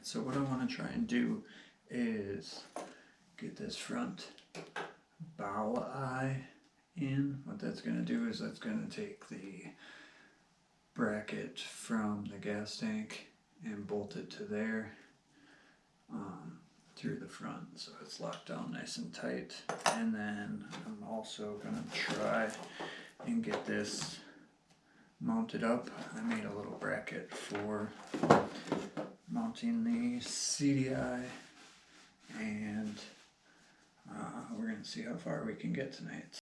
So what I want to try and do is get this front bow eye in. What that's going to do is that's going to take the bracket from the gas tank and bolt it to there through the front, so it's locked down nice and tight. And then I'm also going to try and get this mounted up. I made a little bracket for mounting the CDI, and we're going to see how far we can get tonight.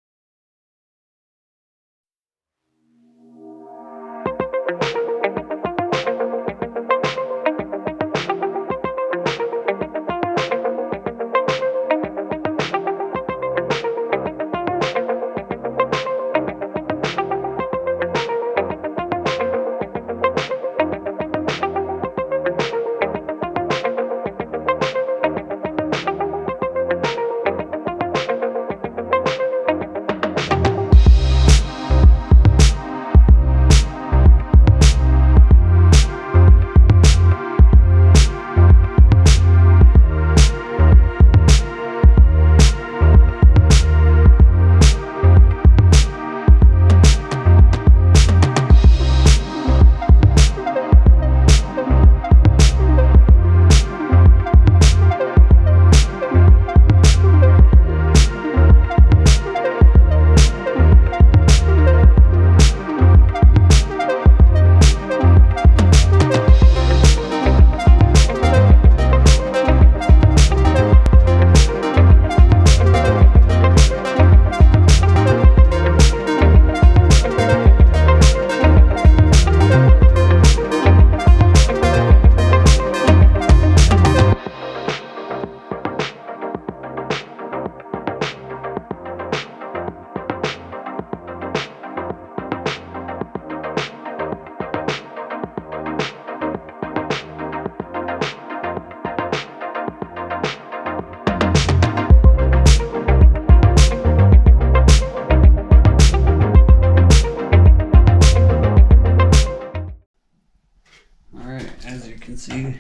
As you can see,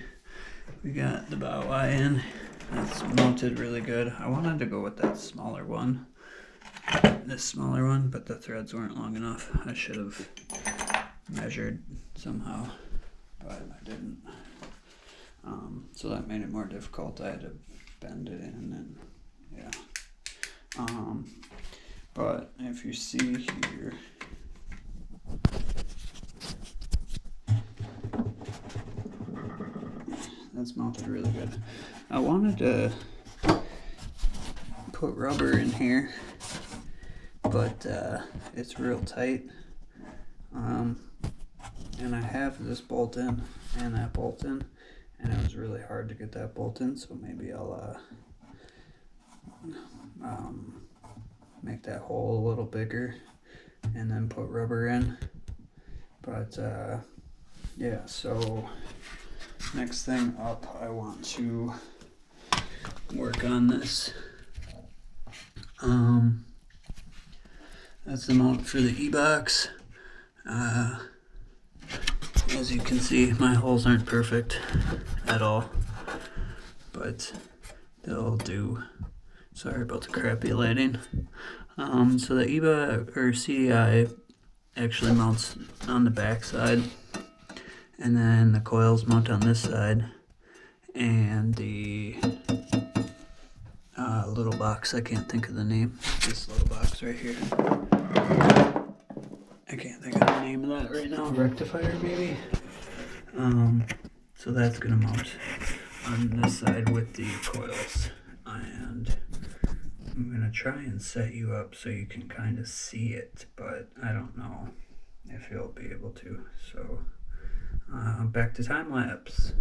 we got the bow eye in. It's mounted really good. I wanted to go with that smaller one, this smaller one, but the threads weren't long enough. I should have measured somehow, but I didn't. So that made it more difficult. I had to bend it in, and yeah. But if you see here, that's mounted really good. I wanted to put rubber in here, but it's real tight. And I have this bolt in and that bolt in, and it was really hard to get that bolt in, so maybe I'll make that hole a little bigger and then put rubber in. But yeah, so next thing up, I want to work on this. That's the mount for the e-box. As you can see, my holes aren't perfect at all, but they'll do. Sorry about the crappy lighting. So the e-box or CDI actually mounts on the back side, and then the coils mount on this side, and the little box, I can't think of the name, this little box right here, I can't think of the name of that right now, rectifier maybe, So that's gonna mount on this side with the coils, and I'm gonna try and set you up so you can kind of see it, but I don't know if you'll be able to. So back to time lapse.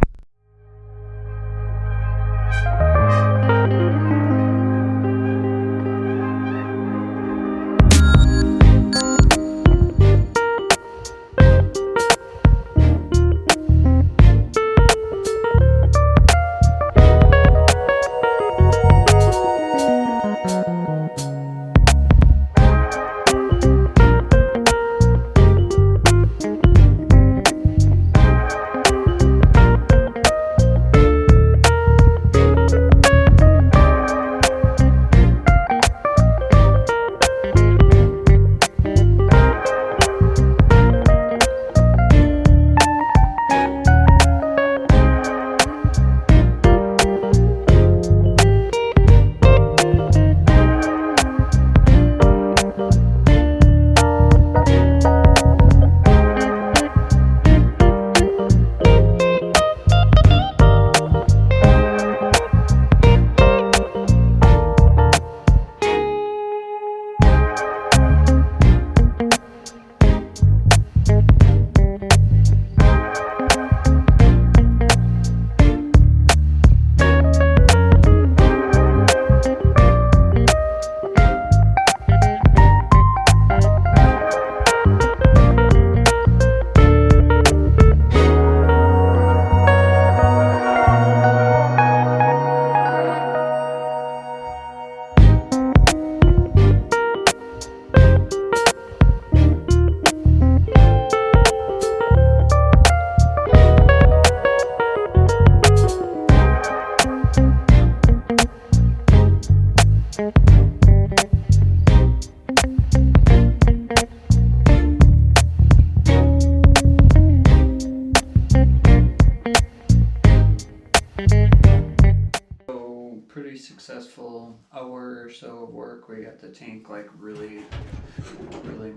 Pretty successful hour or so of work. We got the tank like really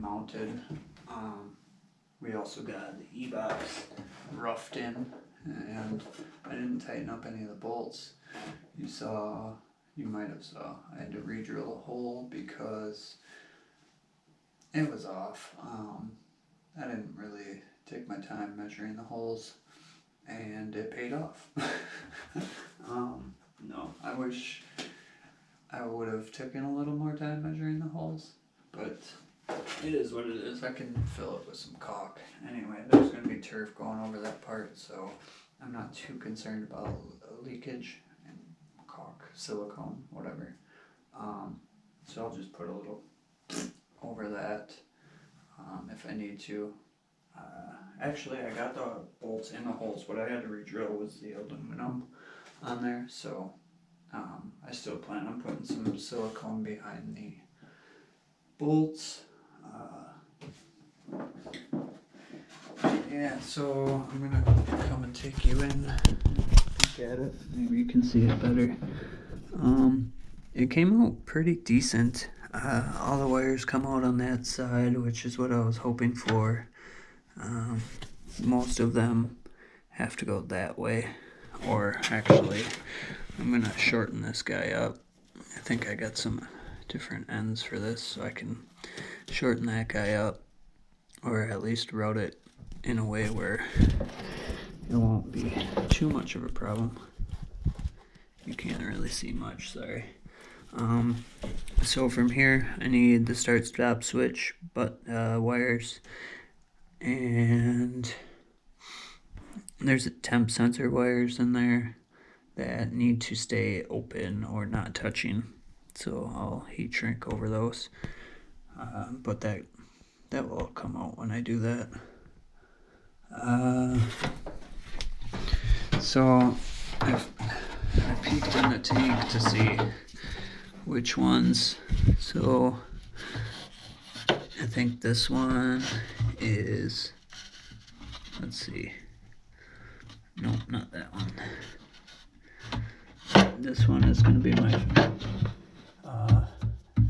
mounted. We also got the E-box roughed in, and I didn't tighten up any of the bolts. You might have saw, I had to re-drill a hole because it was off. I didn't really take my time measuring the holes, and it paid off. No, I wish I would have taken a little more time measuring the holes, but it is what it is. I can fill it with some caulk. Anyway, there's going to be turf going over that part, so I'm not too concerned about leakage and caulk, silicone, whatever. So I'll just put a little over that if I need to. Actually, I got the bolts in the holes. What I had to re-drill was the aluminum on there, so I still plan on putting some silicone behind the bolts. Yeah, so I'm gonna come and take you in, look at it. Maybe you can see it better. It came out pretty decent. All the wires come out on that side, which is what I was hoping for. Most of them have to go that way, or actually I'm gonna shorten this guy up. I think I got some different ends for this, so I can shorten that guy up, or at least route it in a way where it won't be too much of a problem. You can't really see much, sorry. So from here I need the start stop switch wires, and there's a temp sensor wires in there that need to stay open or not touching, so I'll heat shrink over those, but that will all come out when I do that. So I peeked in the tank to see which ones. So I think this one is, let's see, nope, not that one. This one is going to be my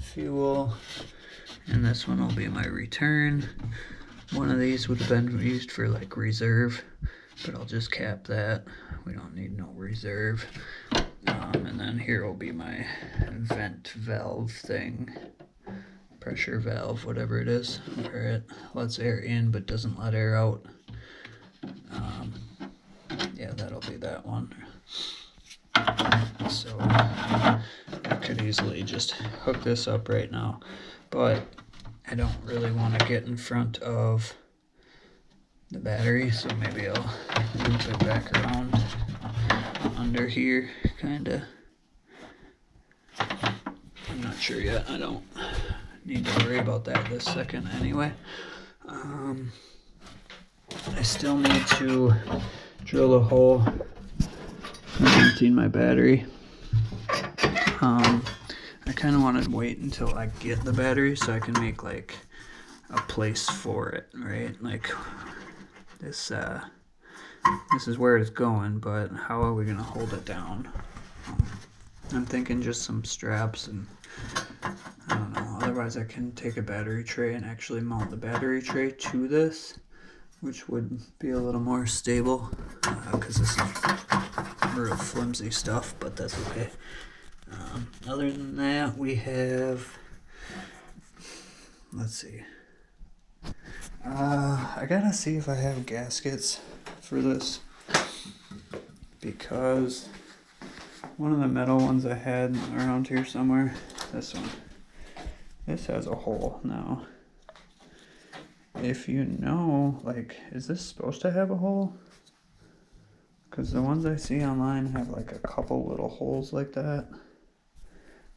fuel, and this one will be my return. One of these would have been used for like reserve, but I'll just cap that. We don't need no reserve. And then here will be my vent valve thing, pressure valve, whatever it is, where it lets air in but doesn't let air out. Yeah, that'll be that one. So I could easily just hook this up right now, but I don't really want to get in front of the battery, so maybe I'll loop it back around under here, kinda. I'm not sure yet. I don't need to worry about that this second anyway. I still need to drill a hole for emptying my battery. I kind of want to wait until I get the battery so I can make like a place for it, right? Like this is where it's going, but how are we gonna hold it down? I'm thinking just some straps, and I don't know. Otherwise I can take a battery tray and actually mount the battery tray to this, which would be a little more stable, because this is real flimsy stuff, but that's okay. Other than that, we have, let's see, I gotta see if I have gaskets for this, because one of the metal ones I had around here somewhere, this one, this has a hole now. If you know, like, is this supposed to have a hole? Because the ones I see online have like a couple little holes like that.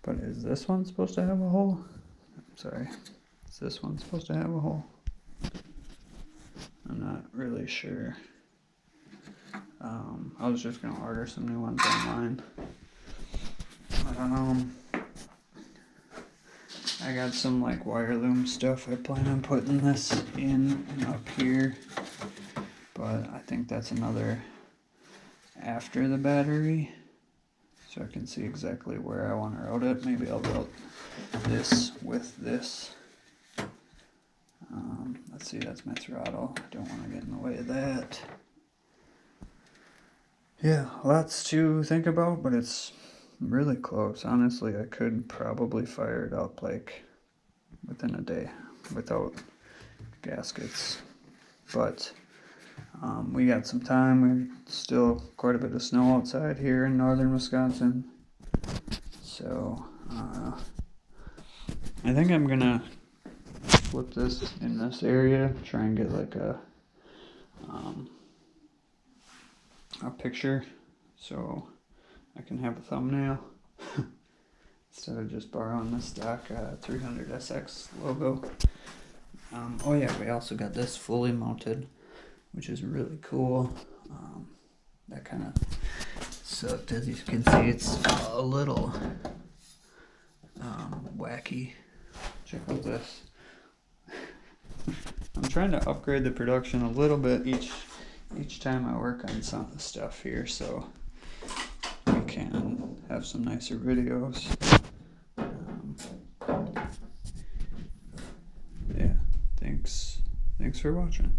But is this one supposed to have a hole? Sorry, is this one supposed to have a hole? I'm not really sure. I was just gonna order some new ones online. I got some like wire loom stuff. I plan on putting this in and up here, but I think that's another after the battery, so I can see exactly where I want to route it. Maybe I'll route this with this. Let's see, that's my throttle. I don't want to get in the way of that. Yeah, lots to think about, but it's really close. Honestly, I could probably fire it up like within a day without gaskets. But we got some time. We've still quite a bit of snow outside here in northern Wisconsin. So I think I'm gonna flip this in this area, try and get like a picture so I can have a thumbnail instead of just borrowing the stock 300SX logo. Oh yeah, we also got this fully mounted, which is really cool. That kind of sucked. As you can see, it's a little wacky. Check out this. I'm trying to upgrade the production a little bit each time I work on some of the stuff here, so we can have some nicer videos. Yeah, thanks for watching.